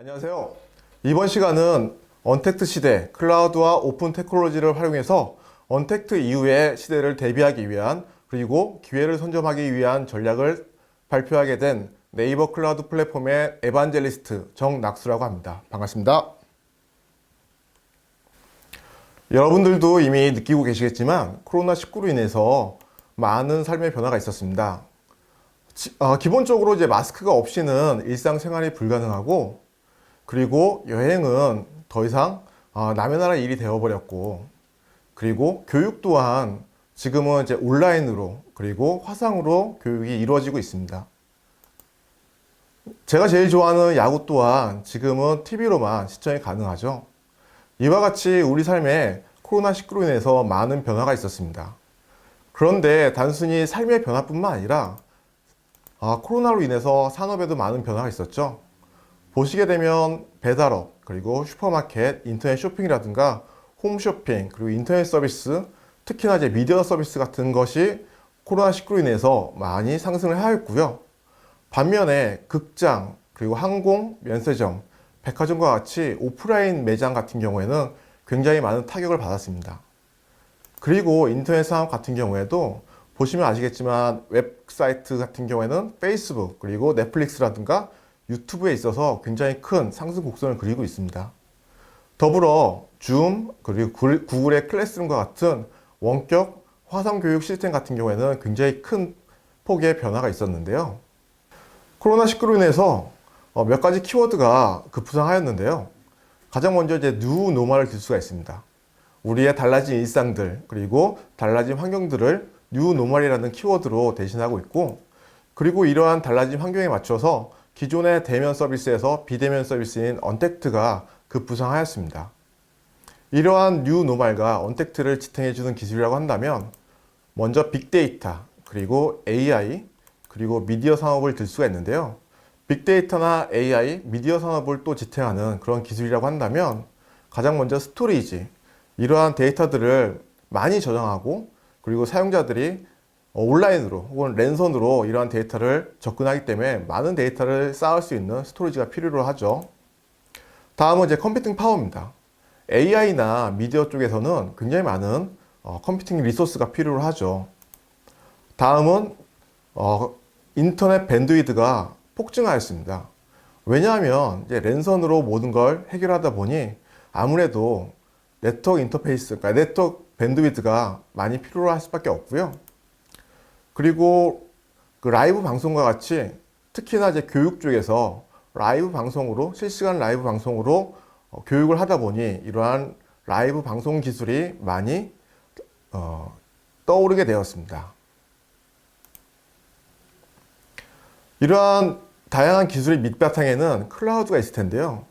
안녕하세요. 이번 시간은 언택트 시대, 클라우드와 오픈 테크놀로지를 활용해서 언택트 이후의 시대를 대비하기 위한 그리고 기회를 선점하기 위한 전략을 발표하게 된 네이버 클라우드 플랫폼의 에반젤리스트 정낙수라고 합니다. 반갑습니다. 여러분들도 이미 느끼고 계시겠지만 코로나19로 인해서 많은 삶의 변화가 있었습니다. 기본적으로 이제 마스크가 없이는 일상생활이 불가능하고 그리고 여행은 더 이상 남의 나라 일이 되어버렸고 그리고 교육 또한 지금은 이제 온라인으로 그리고 화상으로 교육이 이루어지고 있습니다. 제가 제일 좋아하는 야구 또한 지금은 TV로만 시청이 가능하죠. 이와 같이 우리 삶에 코로나19로 인해서 많은 변화가 있었습니다. 그런데 단순히 삶의 변화뿐만 아니라 코로나로 인해서 산업에도 많은 변화가 있었죠. 보시게 되면 배달업, 그리고 슈퍼마켓, 인터넷 쇼핑이라든가 홈쇼핑, 그리고 인터넷 서비스, 특히나 이제 미디어 서비스 같은 것이 코로나19로 인해서 많이 상승을 하였고요. 반면에 극장, 그리고 항공, 면세점, 백화점과 같이 오프라인 매장 같은 경우에는 굉장히 많은 타격을 받았습니다. 그리고 인터넷 상업 같은 경우에도 보시면 아시겠지만 웹사이트 같은 경우에는 페이스북, 그리고 넷플릭스라든가 유튜브에 있어서 굉장히 큰 상승 곡선을 그리고 있습니다. 더불어 줌 그리고 구글의 클래스룸과 같은 원격 화상 교육 시스템 같은 경우에는 굉장히 큰 폭의 변화가 있었는데요. 코로나19로 인해서 몇 가지 키워드가 급부상하였는데요. 가장 먼저 이제 뉴 노멀을 들 수가 있습니다. 우리의 달라진 일상들 그리고 달라진 환경들을 뉴 노멀이라는 키워드로 대신하고 있고 그리고 이러한 달라진 환경에 맞춰서 기존의 대면 서비스에서 비대면 서비스인 언택트가 급부상하였습니다. 이러한 뉴 노멀과 언택트를 지탱해주는 기술이라고 한다면 먼저 빅데이터, 그리고 AI, 그리고 미디어 산업을 들 수가 있는데요. 빅데이터나 AI, 미디어 산업을 또 지탱하는 그런 기술이라고 한다면 가장 먼저 스토리지, 이러한 데이터들을 많이 저장하고 그리고 사용자들이 온라인으로 혹은 랜선으로 이러한 데이터를 접근하기 때문에 많은 데이터를 쌓을 수 있는 스토리지가 필요로 하죠. 다음은 이제 컴퓨팅 파워입니다. AI나 미디어 쪽에서는 굉장히 많은 컴퓨팅 리소스가 필요로 하죠. 다음은 인터넷 밴드위드가 폭증하였습니다. 왜냐하면 이제 랜선으로 모든 걸 해결하다 보니 아무래도 네트워크 인터페이스, 그러니까 네트워크 밴드위드가 많이 필요로 할 수밖에 없고요. 그리고 그 라이브 방송과 같이 특히나 이제 교육 쪽에서 라이브 방송으로 실시간 라이브 방송으로 교육을 하다 보니 이러한 라이브 방송 기술이 많이 떠오르게 되었습니다. 이러한 다양한 기술의 밑바탕에는 클라우드가 있을 텐데요.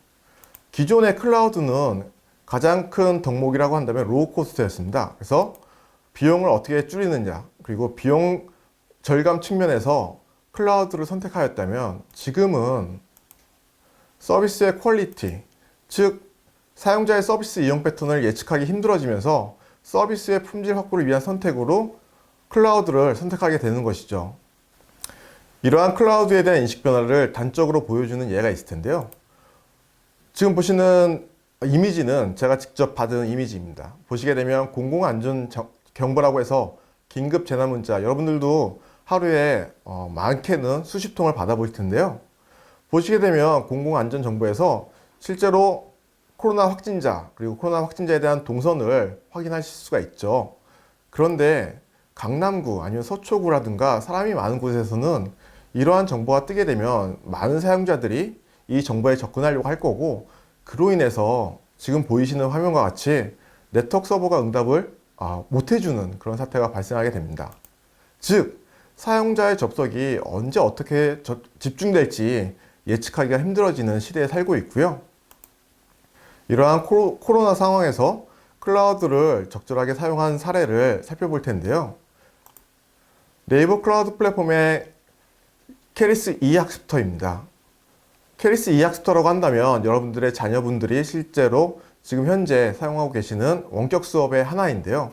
기존의 클라우드는 가장 큰 덕목이라고 한다면 로우 코스트였습니다. 그래서 비용을 어떻게 줄이느냐 그리고 비용 절감 측면에서 클라우드를 선택하였다면 지금은 서비스의 퀄리티, 즉 사용자의 서비스 이용 패턴을 예측하기 힘들어지면서 서비스의 품질 확보를 위한 선택으로 클라우드를 선택하게 되는 것이죠. 이러한 클라우드에 대한 인식 변화를 단적으로 보여주는 예가 있을 텐데요. 지금 보시는 이미지는 제가 직접 받은 이미지입니다. 보시게 되면 공공안전경보라고 해서 긴급 재난 문자, 여러분들도 하루에 많게는 수십 통을 받아볼 텐데요. 보시게 되면 공공안전정보에서 실제로 코로나 확진자 그리고 코로나 확진자에 대한 동선을 확인하실 수가 있죠. 그런데 강남구 아니면 서초구라든가 사람이 많은 곳에서는 이러한 정보가 뜨게 되면 많은 사용자들이 이 정보에 접근하려고 할 거고 그로 인해서 지금 보이시는 화면과 같이 네트워크 서버가 응답을 못 해주는 그런 사태가 발생하게 됩니다. 즉 사용자의 접속이 언제 어떻게 집중될지 예측하기가 힘들어지는 시대에 살고 있고요. 이러한 코로나 상황에서 클라우드를 적절하게 사용한 사례를 살펴볼 텐데요. 네이버 클라우드 플랫폼의 캐리스 e학습터입니다. 캐리스 e학습터라고 한다면 여러분들의 자녀분들이 실제로 지금 현재 사용하고 계시는 원격 수업의 하나인데요.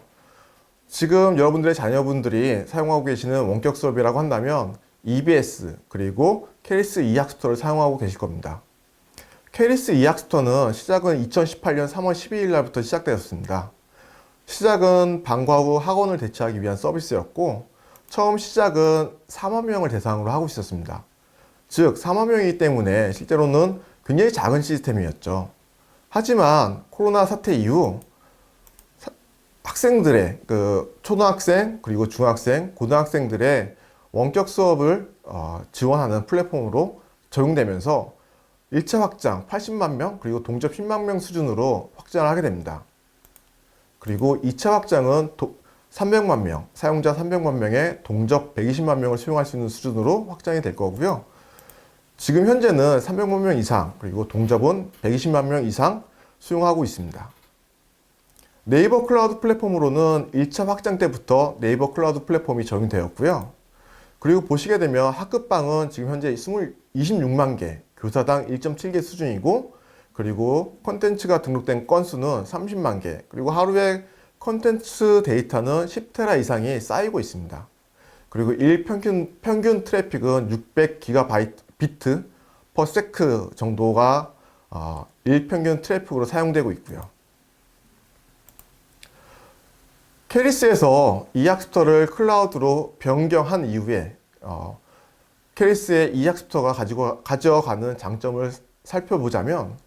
지금 여러분들의 자녀분들이 사용하고 계시는 원격 수업이라고 한다면 EBS 그리고 캐리스 e학습터를 사용하고 계실 겁니다. 케리스 이학스토는 시작은 2018년 3월 12일 날부터 시작되었습니다. 시작은 방과 후 학원을 대체하기 위한 서비스였고, 처음 시작은 4만 명을 대상으로 하고 있었습니다. 즉 4만 명이기 때문에 실제로는 굉장히 작은 시스템이었죠. 하지만 코로나 사태 이후 학생들의 초등학생 그리고 중학생, 고등학생들의 원격 수업을 지원하는 플랫폼으로 적용되면서 1차 확장 80만 명 그리고 동접 10만 명 수준으로 확장을 하게 됩니다. 그리고 2차 확장은 300만 명, 사용자 300만 명에 동접 120만 명을 수용할 수 있는 수준으로 확장이 될 거고요. 지금 현재는 300만 명 이상 그리고 동접은 120만 명 이상 수용하고 있습니다. 네이버 클라우드 플랫폼으로는 1차 확장 때부터 네이버 클라우드 플랫폼이 적용되었고요. 그리고 보시게 되면 학급방은 지금 현재 26만 개, 교사당 1.7개 수준이고, 그리고 콘텐츠가 등록된 건수는 30만 개, 그리고 하루에 콘텐츠 데이터는 10테라 이상이 쌓이고 있습니다. 그리고 평균 트래픽은 600GB per sec 정도가 일평균 트래픽으로 사용되고 있고요. 케리스에서 이학스토를 클라우드로 변경한 이후에 케리스의 이학스토가 가져가는 장점을 살펴보자면,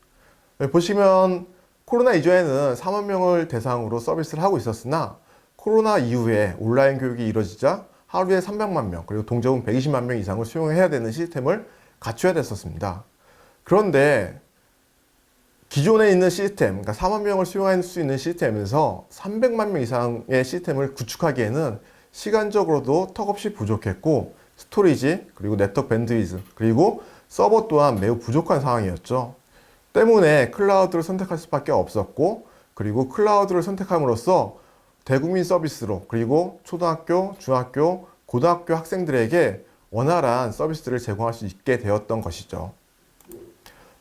보시면 코로나 이전에는 4만 명을 대상으로 서비스를 하고 있었으나 코로나 이후에 온라인 교육이 이루어지자 하루에 300만 명 그리고 동접은 120만 명 이상을 수용해야 되는 시스템을 갖춰야 됐었습니다. 그런데 기존에 있는 시스템, 그러니까 4만 명을 수용할 수 있는 시스템에서 300만 명 이상의 시스템을 구축하기에는 시간적으로도 턱없이 부족했고, 스토리지, 그리고 네트워크 밴드위드, 그리고 서버 또한 매우 부족한 상황이었죠. 때문에 클라우드를 선택할 수밖에 없었고, 그리고 클라우드를 선택함으로써 대국민 서비스로, 그리고 초등학교, 중학교, 고등학교 학생들에게 원활한 서비스를 제공할 수 있게 되었던 것이죠.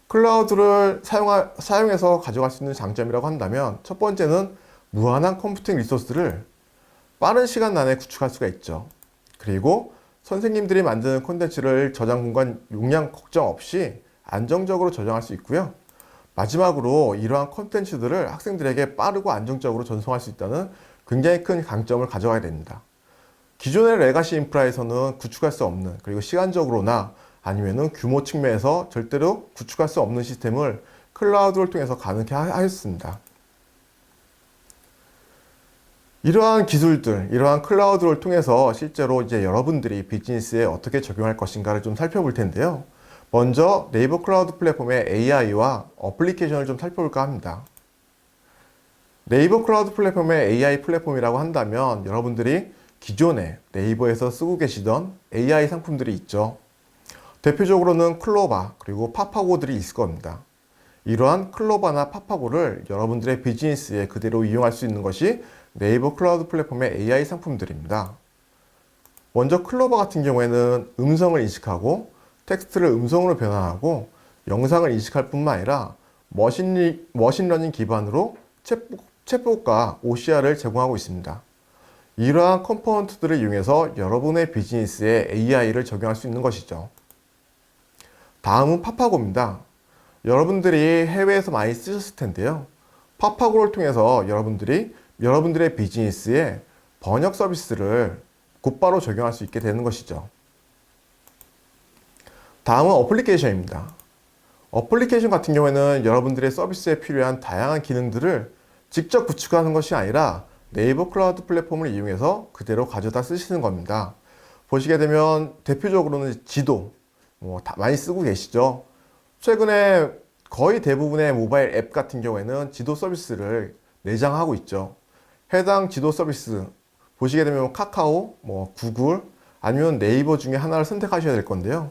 클라우드를 사용해서 가져갈 수 있는 장점이라고 한다면, 첫 번째는 무한한 컴퓨팅 리소스를 빠른 시간 안에 구축할 수가 있죠. 그리고 선생님들이 만드는 콘텐츠를 저장 공간 용량 걱정 없이 안정적으로 저장할 수 있고요. 마지막으로 이러한 콘텐츠들을 학생들에게 빠르고 안정적으로 전송할 수 있다는 굉장히 큰 강점을 가져가야 됩니다. 기존의 레가시 인프라에서는 구축할 수 없는, 그리고 시간적으로나 아니면은 규모 측면에서 절대로 구축할 수 없는 시스템을 클라우드를 통해서 가능케 하였습니다. 이러한 기술들, 이러한 클라우드를 통해서 실제로 이제 여러분들이 비즈니스에 어떻게 적용할 것인가를 좀 살펴볼 텐데요. 먼저 네이버 클라우드 플랫폼의 AI와 어플리케이션을 좀 살펴볼까 합니다. 네이버 클라우드 플랫폼의 AI 플랫폼이라고 한다면 여러분들이 기존에 네이버에서 쓰고 계시던 AI 상품들이 있죠. 대표적으로는 클로바 그리고 파파고들이 있을 겁니다. 이러한 클로바나 파파고를 여러분들의 비즈니스에 그대로 이용할 수 있는 것이 네이버 클라우드 플랫폼의 AI 상품들입니다. 먼저 클로바 같은 경우에는 음성을 인식하고 텍스트를 음성으로 변환하고 영상을 인식할 뿐만 아니라 머신러닝 기반으로 챗봇과 OCR을 제공하고 있습니다. 이러한 컴포넌트들을 이용해서 여러분의 비즈니스에 AI를 적용할 수 있는 것이죠. 다음은 파파고입니다. 여러분들이 해외에서 많이 쓰셨을 텐데요. 파파고를 통해서 여러분들의 비즈니스에 번역 서비스를 곧바로 적용할 수 있게 되는 것이죠. 다음은 어플리케이션입니다. 어플리케이션 같은 경우에는 여러분들의 서비스에 필요한 다양한 기능들을 직접 구축하는 것이 아니라 네이버 클라우드 플랫폼을 이용해서 그대로 가져다 쓰시는 겁니다. 보시게 되면 대표적으로는 지도, 많이 쓰고 계시죠. 최근에 거의 대부분의 모바일 앱 같은 경우에는 지도 서비스를 내장하고 있죠. 해당 지도 서비스 보시게 되면 카카오, 구글 아니면 네이버 중에 하나를 선택하셔야 될 건데요.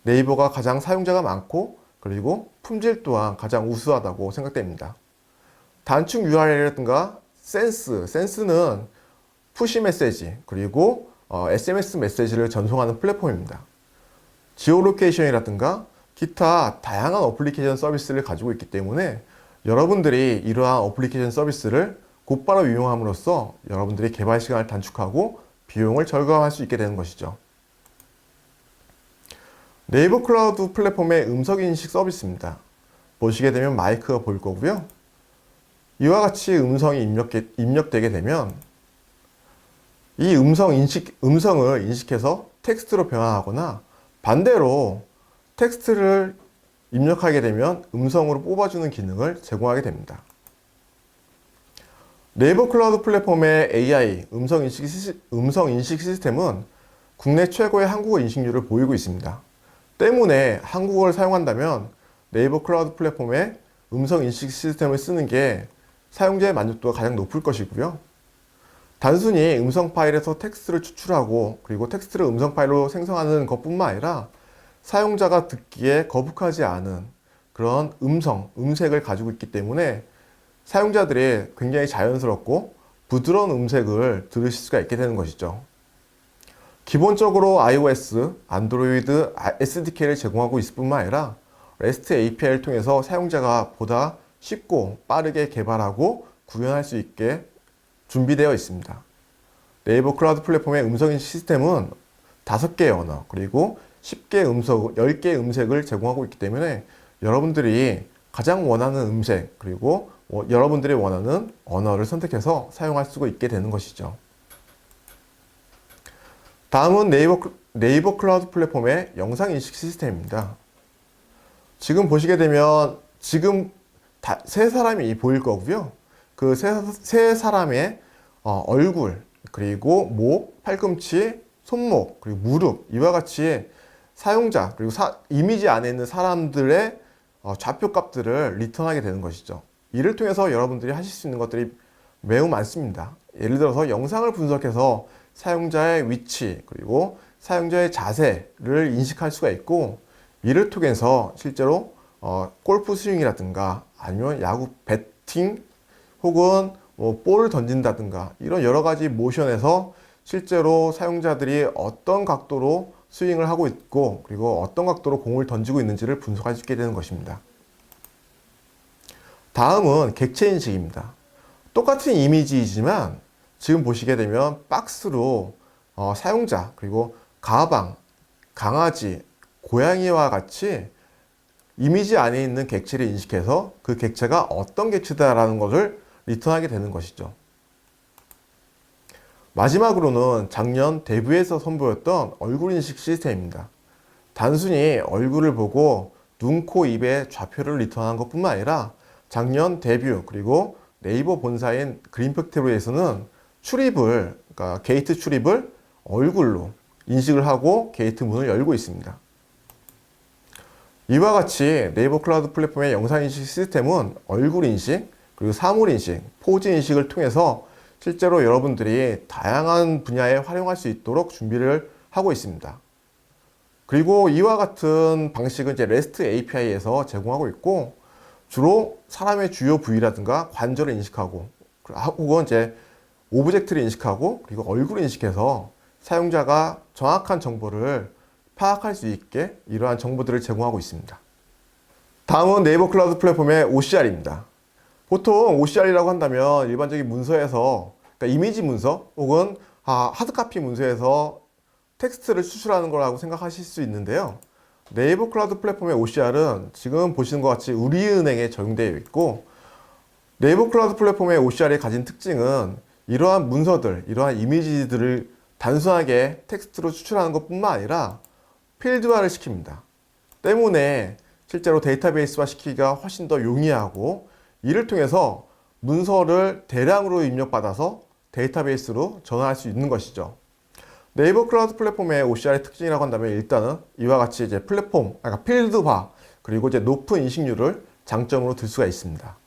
네이버가 가장 사용자가 많고 그리고 품질 또한 가장 우수하다고 생각됩니다. 단축 URL이라든가 센스는 푸시 메시지 그리고 SMS 메시지를 전송하는 플랫폼입니다. 지오로케이션이라든가 기타 다양한 어플리케이션 서비스를 가지고 있기 때문에 여러분들이 이러한 어플리케이션 서비스를 곧바로 이용함으로써 여러분들이 개발 시간을 단축하고 비용을 절감할 수 있게 되는 것이죠. 네이버 클라우드 플랫폼의 음성인식 서비스입니다. 보시게 되면 마이크가 보일 거고요. 이와 같이 음성이 입력되게 되면 이 음성을 인식해서 텍스트로 변환하거나 반대로 텍스트를 입력하게 되면 음성으로 뽑아주는 기능을 제공하게 됩니다. 네이버 클라우드 플랫폼의 AI 음성 인식 시스템은 국내 최고의 한국어 인식률을 보이고 있습니다. 때문에 한국어를 사용한다면 네이버 클라우드 플랫폼의 음성 인식 시스템을 쓰는 게 사용자의 만족도가 가장 높을 것이고요. 단순히 음성 파일에서 텍스트를 추출하고 그리고 텍스트를 음성 파일로 생성하는 것뿐만 아니라 사용자가 듣기에 거북하지 않은 그런 음색을 가지고 있기 때문에 사용자들이 굉장히 자연스럽고 부드러운 음색을 들으실 수가 있게 되는 것이죠. 기본적으로 iOS, 안드로이드 SDK를 제공하고 있을 뿐만 아니라 REST API를 통해서 사용자가 보다 쉽고 빠르게 개발하고 구현할 수 있게 준비되어 있습니다. 네이버 클라우드 플랫폼의 음성인식 시스템은 5개의 언어 그리고 10개 음색을 제공하고 있기 때문에 여러분들이 가장 원하는 음색 그리고 여러분들이 원하는 언어를 선택해서 사용할 수 있게 되는 것이죠. 다음은 네이버 클라우드 플랫폼의 영상인식 시스템입니다. 지금 보시게 되면 지금 세 사람이 보일 거고요. 그 세 사람의 얼굴, 그리고 목, 팔꿈치, 손목, 그리고 무릎 이와 같이 사용자 그리고 이미지 안에 있는 사람들의 좌표값들을 리턴하게 되는 것이죠. 이를 통해서 여러분들이 하실 수 있는 것들이 매우 많습니다. 예를 들어서 영상을 분석해서 사용자의 위치 그리고 사용자의 자세를 인식할 수가 있고 이를 통해서 실제로 골프 스윙이라든가 아니면 야구 배팅 혹은 볼을 던진다든가 이런 여러 가지 모션에서 실제로 사용자들이 어떤 각도로 스윙을 하고 있고 그리고 어떤 각도로 공을 던지고 있는지를 분석할 수 있게 되는 것입니다. 다음은 객체 인식입니다. 똑같은 이미지이지만 지금 보시게 되면 박스로 사용자 그리고 가방, 강아지, 고양이와 같이 이미지 안에 있는 객체를 인식해서 그 객체가 어떤 객체다라는 것을 리턴하게 되는 것이죠. 마지막으로는 작년 데뷔에서 선보였던 얼굴 인식 시스템입니다. 단순히 얼굴을 보고 눈, 코, 입의 좌표를 리턴한 것뿐만 아니라 작년 데뷔 그리고 네이버 본사인 그린팩토리에서는 그러니까 게이트 출입을 얼굴로 인식을 하고 게이트 문을 열고 있습니다. 이와 같이 네이버 클라우드 플랫폼의 영상 인식 시스템은 얼굴 인식, 그리고 사물 인식, 포즈 인식을 통해서 실제로 여러분들이 다양한 분야에 활용할 수 있도록 준비를 하고 있습니다. 그리고 이와 같은 방식은 이제 REST API에서 제공하고 있고 주로 사람의 주요 부위라든가 관절을 인식하고 혹은 이제 오브젝트를 인식하고 그리고 얼굴을 인식해서 사용자가 정확한 정보를 파악할 수 있게 이러한 정보들을 제공하고 있습니다. 다음은 네이버 클라우드 플랫폼의 OCR입니다. 보통 OCR이라고 한다면 일반적인 문서에서 그러니까 이미지 문서 혹은 하드카피 문서에서 텍스트를 추출하는 거라고 생각하실 수 있는데요. 네이버 클라우드 플랫폼의 OCR은 지금 보시는 것 같이 우리은행에 적용되어 있고 네이버 클라우드 플랫폼의 OCR이 가진 특징은 이러한 문서들, 이러한 이미지들을 단순하게 텍스트로 추출하는 것뿐만 아니라 필드화를 시킵니다. 때문에 실제로 데이터베이스화 시키기가 훨씬 더 용이하고 이를 통해서 문서를 대량으로 입력받아서 데이터베이스로 전환할 수 있는 것이죠. 네이버 클라우드 플랫폼의 OCR의 특징이라고 한다면 일단은 이와 같이 이제 필드화 그리고 이제 높은 인식률을 장점으로 들 수가 있습니다.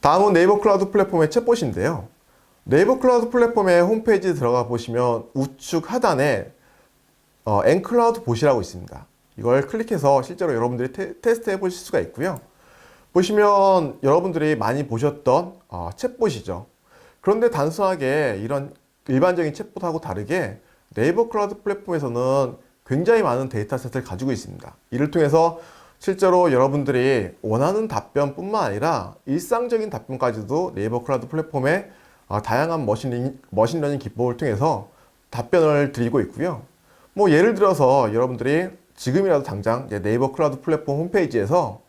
다음은 네이버 클라우드 플랫폼의 챗봇인데요. 네이버 클라우드 플랫폼의 홈페이지에 들어가 보시면 우측 하단에 엔클라우드 봇이라고 있습니다. 이걸 클릭해서 실제로 여러분들이 테스트 해보실 수가 있고요. 보시면 여러분들이 많이 보셨던 챗봇이죠. 그런데 단순하게 이런 일반적인 챗봇하고 다르게 네이버 클라우드 플랫폼에서는 굉장히 많은 데이터셋을 가지고 있습니다. 이를 통해서 실제로 여러분들이 원하는 답변뿐만 아니라 일상적인 답변까지도 네이버 클라우드 플랫폼의 다양한 머신러닝 기법을 통해서 답변을 드리고 있고요. 예를 들어서 여러분들이 지금이라도 당장 이제 네이버 클라우드 플랫폼 홈페이지에서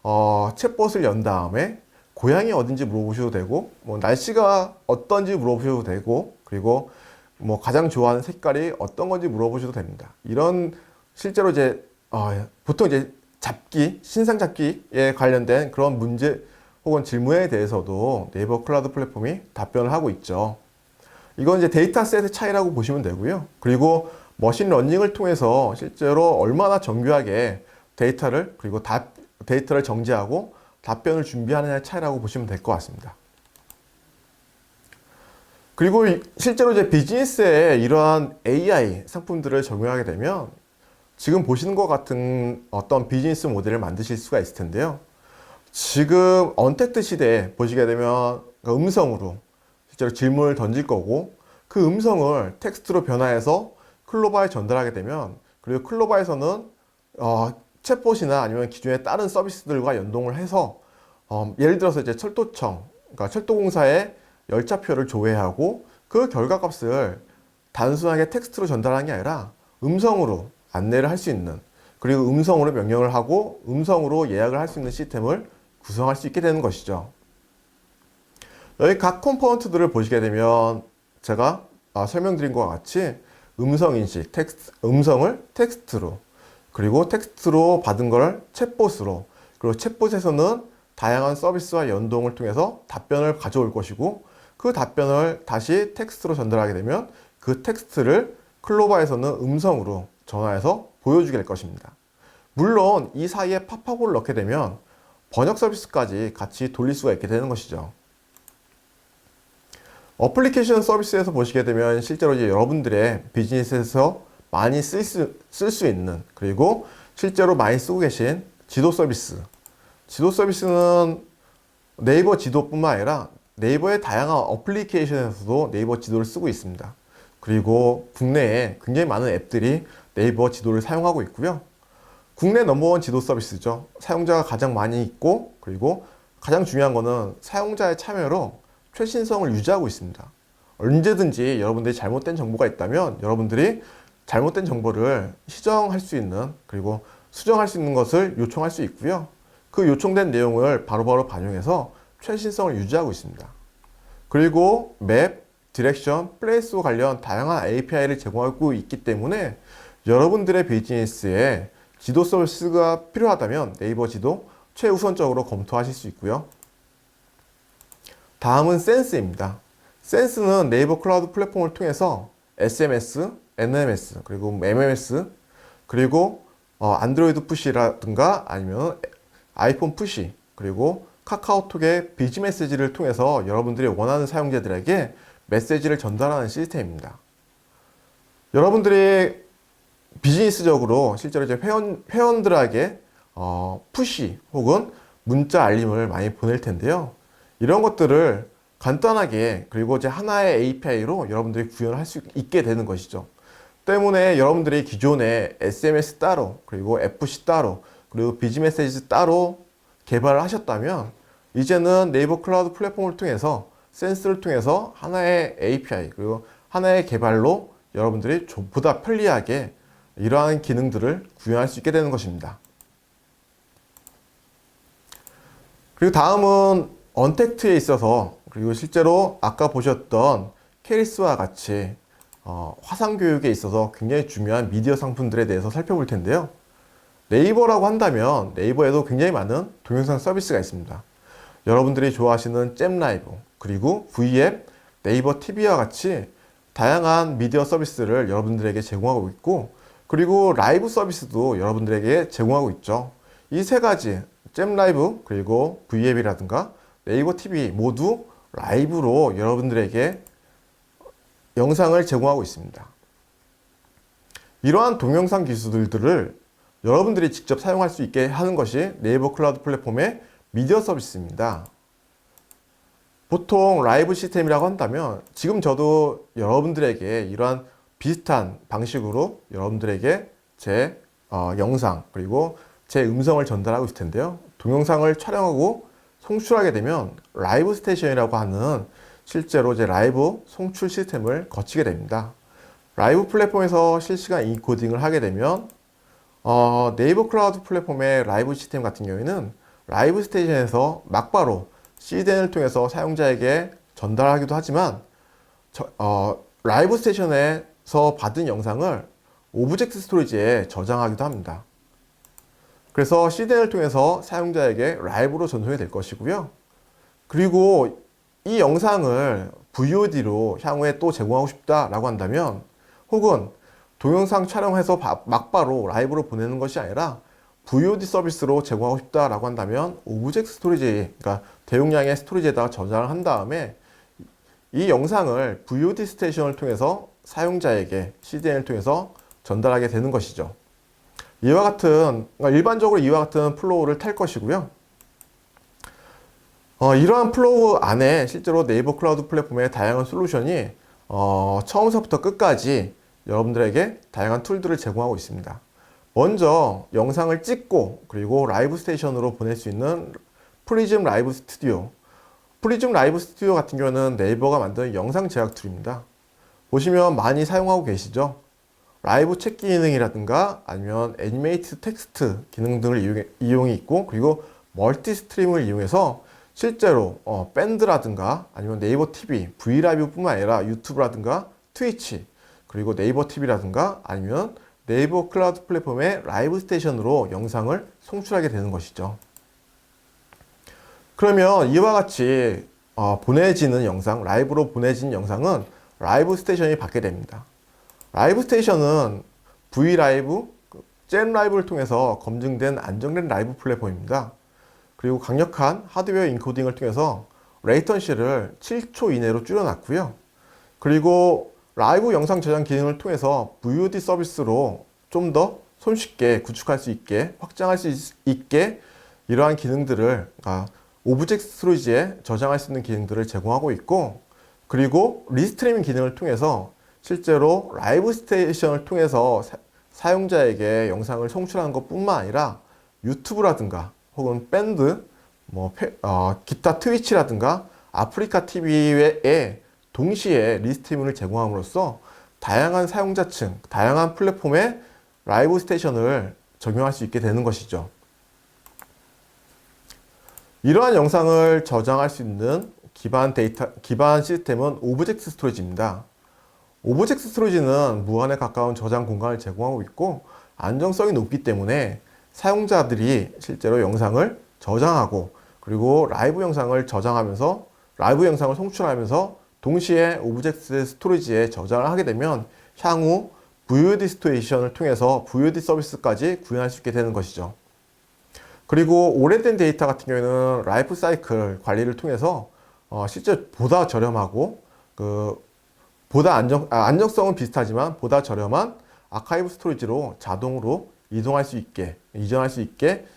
챗봇을 연 다음에 고향이 어딘지 물어보셔도 되고, 뭐 날씨가 어떤지 물어보셔도 되고, 그리고 뭐 가장 좋아하는 색깔이 어떤 건지 물어보셔도 됩니다. 이런 실제로 이제 보통 이제 신상 잡기에 관련된 그런 문제 혹은 질문에 대해서도 네이버 클라우드 플랫폼이 답변을 하고 있죠. 이건 이제 데이터셋의 차이라고 보시면 되고요. 그리고 머신러닝을 통해서 실제로 얼마나 정교하게 데이터를 정제하고 답변을 준비하느냐의 차이라고 보시면 될 것 같습니다. 그리고 실제로 이제 비즈니스에 이러한 AI 상품들을 적용하게 되면 지금 보시는 것 같은 어떤 비즈니스 모델을 만드실 수가 있을 텐데요. 지금 언택트 시대에 보시게 되면 음성으로 실제로 질문을 던질 거고, 그 음성을 텍스트로 변화해서 클로바에 전달하게 되면, 그리고 클로바에서는 챗봇이나 아니면 기존의 다른 서비스들과 연동을 해서 예를 들어서 이제 철도청, 그러니까 철도공사의 열차표를 조회하고 그 결과값을 단순하게 텍스트로 전달하는 게 아니라 음성으로 안내를 할 수 있는, 그리고 음성으로 명령을 하고 음성으로 예약을 할 수 있는 시스템을 구성할 수 있게 되는 것이죠. 여기 각 컴포넌트들을 보시게 되면 제가 설명드린 것과 같이 음성 인식, 음성을 텍스트로, 그리고 텍스트로 받은 걸 챗봇으로, 그리고 챗봇에서는 다양한 서비스와 연동을 통해서 답변을 가져올 것이고, 그 답변을 다시 텍스트로 전달하게 되면 그 텍스트를 클로바에서는 음성으로 전화해서 보여주게 될 것입니다. 물론 이 사이에 팝업을 넣게 되면 번역 서비스까지 같이 돌릴 수가 있게 되는 것이죠. 어플리케이션 서비스에서 보시게 되면 실제로 이제 여러분들의 비즈니스에서 많이 쓸 수 있는, 그리고 실제로 많이 쓰고 계신 지도 서비스는 네이버 지도뿐만 아니라 네이버의 다양한 어플리케이션에서도 네이버 지도를 쓰고 있습니다. 그리고 국내에 굉장히 많은 앱들이 네이버 지도를 사용하고 있고요. 국내 넘버원 지도 서비스죠. 사용자가 가장 많이 있고, 그리고 가장 중요한 거는 사용자의 참여로 최신성을 유지하고 있습니다. 언제든지 여러분들이 잘못된 정보가 있다면 여러분들이 잘못된 정보를 시정할 수 있는, 그리고 수정할 수 있는 것을 요청할 수 있고요. 그 요청된 내용을 바로바로 반영해서 최신성을 유지하고 있습니다. 그리고 맵, 디렉션, 플레이스와 관련 다양한 API를 제공하고 있기 때문에 여러분들의 비즈니스에 지도 서비스가 필요하다면 네이버 지도 최우선적으로 검토하실 수 있고요. 다음은 센스입니다. 센스는 네이버 클라우드 플랫폼을 통해서 SMS, NMS, 그리고 MMS, 그리고 안드로이드 푸시라든가 아니면 아이폰 푸시, 그리고 카카오톡의 비즈 메시지를 통해서 여러분들이 원하는 사용자들에게 메시지를 전달하는 시스템입니다. 여러분들이 비즈니스적으로 실제로 이제 회원들에게 푸시 혹은 문자 알림을 많이 보낼 텐데요. 이런 것들을 간단하게, 그리고 이제 하나의 API로 여러분들이 구현할 수 있게 되는 것이죠. 때문에 여러분들이 기존에 SMS 따로, 그리고 FC 따로, 그리고 비즈 메시지 따로 개발을 하셨다면 이제는 네이버 클라우드 플랫폼을 통해서 센스를 통해서 하나의 API, 그리고 하나의 개발로 여러분들이 보다 편리하게 이러한 기능들을 구현할 수 있게 되는 것입니다. 그리고 다음은 언택트에 있어서, 그리고 실제로 아까 보셨던 케이스와 같이 화상교육에 있어서 굉장히 중요한 미디어 상품들에 대해서 살펴볼 텐데요. 네이버라고 한다면 네이버에도 굉장히 많은 동영상 서비스가 있습니다. 여러분들이 좋아하시는 잼라이브, 그리고 V앱, 네이버 TV와 같이 다양한 미디어 서비스를 여러분들에게 제공하고 있고, 그리고 라이브 서비스도 여러분들에게 제공하고 있죠. 이 세 가지, 잼라이브, 그리고 V앱이라든가 네이버 TV 모두 라이브로 여러분들에게 영상을 제공하고 있습니다. 이러한 동영상 기술들을 여러분들이 직접 사용할 수 있게 하는 것이 네이버 클라우드 플랫폼의 미디어 서비스입니다. 보통 라이브 시스템이라고 한다면 지금 저도 여러분들에게 이러한 비슷한 방식으로 여러분들에게 제 영상, 그리고 제 음성을 전달하고 있을 텐데요. 동영상을 촬영하고 송출하게 되면 라이브 스테이션이라고 하는 실제로 이제 라이브 송출 시스템을 거치게 됩니다. 라이브 플랫폼에서 실시간 인코딩을 하게 되면 네이버 클라우드 플랫폼의 라이브 시스템 같은 경우에는 라이브 스테이션에서 막바로 CDN을 통해서 사용자에게 전달하기도 하지만 라이브 스테이션에서 받은 영상을 오브젝트 스토리지에 저장하기도 합니다. 그래서 CDN을 통해서 사용자에게 라이브로 전송이 될 것이고요. 그리고 이 영상을 VOD로 향후에 또 제공하고 싶다라고 한다면, 혹은 동영상 촬영해서 막바로 라이브로 보내는 것이 아니라 VOD 서비스로 제공하고 싶다라고 한다면 오브젝트 스토리지, 그러니까 대용량의 스토리지에다가 저장을 한 다음에 이 영상을 VOD 스테이션을 통해서 사용자에게 CDN을 통해서 전달하게 되는 것이죠. 그러니까 일반적으로 이와 같은 플로우를 탈 것이고요. 이러한 플로우 안에 실제로 네이버 클라우드 플랫폼의 다양한 솔루션이 처음서부터 끝까지 여러분들에게 다양한 툴들을 제공하고 있습니다. 먼저 영상을 찍고 그리고 라이브 스테이션으로 보낼 수 있는 프리즘 라이브 스튜디오. 프리즘 라이브 스튜디오 같은 경우는 네이버가 만든 영상 제작 툴입니다. 보시면 많이 사용하고 계시죠? 라이브 챗 기능이라든가 아니면 애니메이트 텍스트 기능 등을 이용이 있고, 그리고 멀티 스트림을 이용해서 실제로 밴드라든가 아니면 네이버 TV, 브이라이브 뿐만 아니라 유튜브라든가 트위치, 그리고 네이버 TV라든가 아니면 네이버 클라우드 플랫폼의 라이브 스테이션으로 영상을 송출하게 되는 것이죠. 그러면 이와 같이 보내지는 영상, 라이브로 보내진 영상은 라이브 스테이션이 받게 됩니다. 라이브 스테이션은 브이라이브, 잼라이브를 통해서 검증된 안정된 라이브 플랫폼입니다. 그리고 강력한 하드웨어 인코딩을 통해서 레이턴시를 7초 이내로 줄여놨고요. 그리고 라이브 영상 저장 기능을 통해서 VOD 서비스로 좀 더 손쉽게 구축할 수 있게, 확장할 수 있게 이러한 기능들을 오브젝트 스토리지에 저장할 수 있는 기능들을 제공하고 있고, 그리고 리스트리밍 기능을 통해서 실제로 라이브 스테이션을 통해서 사용자에게 영상을 송출하는 것 뿐만 아니라 유튜브라든가 혹은 밴드, 기타 트위치라든가 아프리카 TV에 동시에 리스트리밍을 제공함으로써 다양한 사용자층, 다양한 플랫폼의 라이브 스테이션을 적용할 수 있게 되는 것이죠. 이러한 영상을 저장할 수 있는 기반 시스템은 오브젝트 스토리지입니다. 오브젝트 스토리지는 무한에 가까운 저장 공간을 제공하고 있고 안정성이 높기 때문에 사용자들이 실제로 영상을 저장하고 그리고 라이브 영상을 송출하면서 동시에 오브젝트 스토리지에 저장을 하게 되면 향후 VOD 스테이션을 통해서 VOD 서비스까지 구현할 수 있게 되는 것이죠. 그리고 오래된 데이터 같은 경우에는 라이프 사이클 관리를 통해서 실제 보다 저렴하고 안정성은 비슷하지만 보다 저렴한 아카이브 스토리지로 자동으로 이전할 수 있게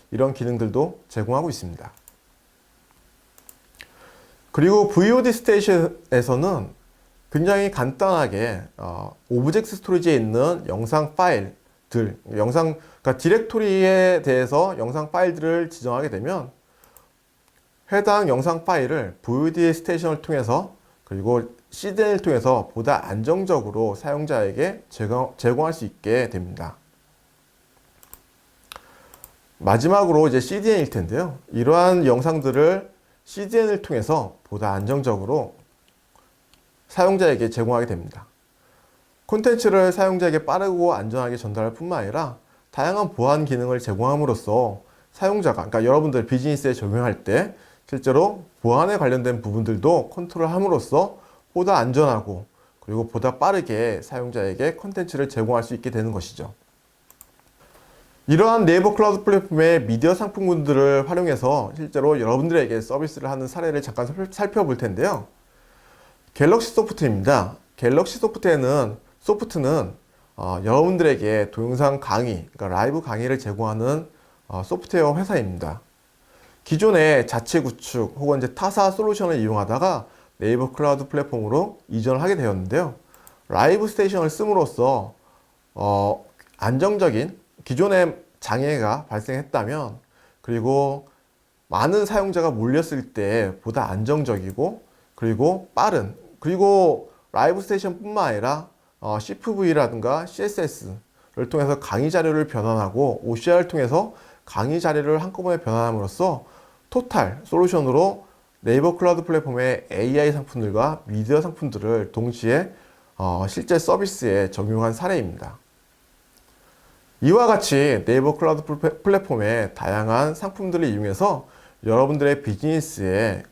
이런 기능들도 제공하고 있습니다. 그리고 VOD 스테이션에서는 굉장히 간단하게 오브젝트 스토리지에 있는 영상 파일들, 그러니까 디렉토리에 대해서 영상 파일들을 지정하게 되면 해당 영상 파일을 VOD 스테이션을 통해서 그리고 CDN을 통해서 보다 안정적으로 사용자에게 제공할 수 있게 됩니다. 마지막으로 이제 CDN일 텐데요. 이러한 영상들을 CDN을 통해서 보다 안정적으로 사용자에게 제공하게 됩니다. 콘텐츠를 사용자에게 빠르고 안전하게 전달할 뿐만 아니라 다양한 보안 기능을 제공함으로써 그러니까 여러분들 비즈니스에 적용할 때 실제로 보안에 관련된 부분들도 컨트롤함으로써 보다 안전하고 그리고 보다 빠르게 사용자에게 콘텐츠를 제공할 수 있게 되는 것이죠. 이러한 네이버 클라우드 플랫폼의 미디어 상품군들을 활용해서 실제로 여러분들에게 서비스를 하는 사례를 잠깐 살펴볼 텐데요. 갤럭시 소프트입니다. 갤럭시 소프트는 여러분들에게 동영상 강의, 그러니까 라이브 강의를 제공하는 소프트웨어 회사입니다. 기존의 자체 구축 혹은 이제 타사 솔루션을 이용하다가 네이버 클라우드 플랫폼으로 이전을 하게 되었는데요. 라이브 스테이션을 씀으로써 안정적인 기존의 장애가 발생했다면 그리고 많은 사용자가 몰렸을 때 보다 안정적이고 그리고 빠른 그리고 라이브 스테이션 뿐만 아니라 CFV라든가 CSS를 통해서 강의 자료를 변환하고 OCR을 통해서 강의 자료를 한꺼번에 변환함으로써 토탈 솔루션으로 네이버 클라우드 플랫폼의 AI 상품들과 미디어 상품들을 동시에 실제 서비스에 적용한 사례입니다. 이와 같이 네이버 클라우드 플랫폼의 다양한 상품들을 이용해서 여러분들의 비즈니스에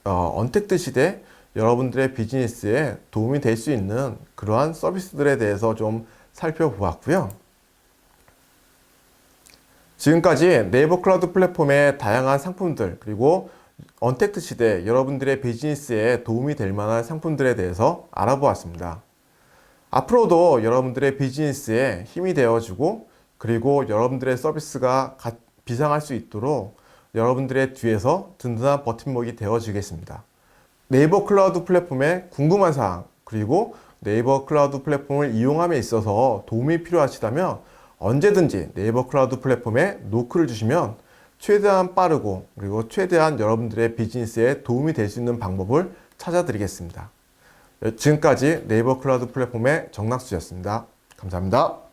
언택트 시대 여러분들의 비즈니스에 도움이 될 수 있는 그러한 서비스들에 대해서 좀 살펴보았고요. 지금까지 네이버 클라우드 플랫폼의 다양한 상품들 그리고 언택트 시대 여러분들의 비즈니스에 도움이 될 만한 상품들에 대해서 알아보았습니다. 앞으로도 여러분들의 비즈니스에 힘이 되어주고 그리고 여러분들의 서비스가 비상할 수 있도록 여러분들의 뒤에서 든든한 버팀목이 되어주겠습니다. 네이버 클라우드 플랫폼에 궁금한 사항 그리고 네이버 클라우드 플랫폼을 이용함에 있어서 도움이 필요하시다면 언제든지 네이버 클라우드 플랫폼에 노크를 주시면 최대한 빠르고 그리고 최대한 여러분들의 비즈니스에 도움이 될 수 있는 방법을 찾아드리겠습니다. 지금까지 네이버 클라우드 플랫폼의 정낙수였습니다. 감사합니다.